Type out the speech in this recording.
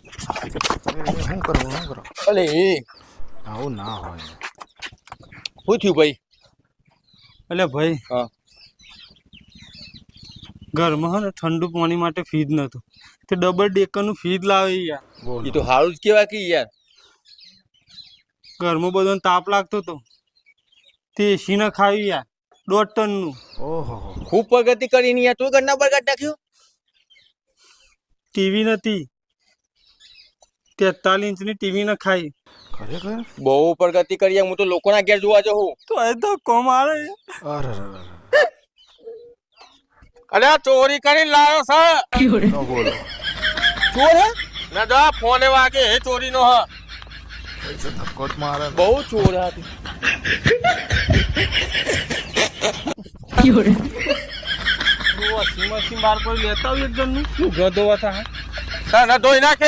શું કરો અલે એ આવું ના હોય. શું થયું ભાઈ? એટલે ભાઈ હા ઘરમાં હે ને ઠંડુ પાણી માટે ફ્રીજ નતું, તે ડબલ ડેકરનું ફ્રીજ લાવે યાર. બોલો. એ તો સારું જ કહેવાય કે યાર. ઘરમાં બધાને તાપ લાગતો હતો, તે એસી ને ખાવી યાર 1.5 ટનનું. ઓહો ખૂબ પ્રગતિ કરીને યાર તું ઘરના પર કાઢ નાખ્યું. ટીવી નથી, 43 ઇંચની ટીવી ને ખાઈ. ખરેખર. બહુ પ્રગતિ કરી યાર. હું તો લોકોના ઘેર જોવા જઉં. તો એ તો કોમ આવે. અરે અરે આ ચોરી કરીને લાવ્યો છે. ન બોલો. ચોર હે ના જો ફોને વાગે એ ચોરીનો હ. પૈસા ધક્કો જ મારે. બહુ ચોર હતી. વોશિંગ મશીન બાર પર લેતા આવું એક જણનું. શું ગધો હતા ના ના ધોઈ નાખે.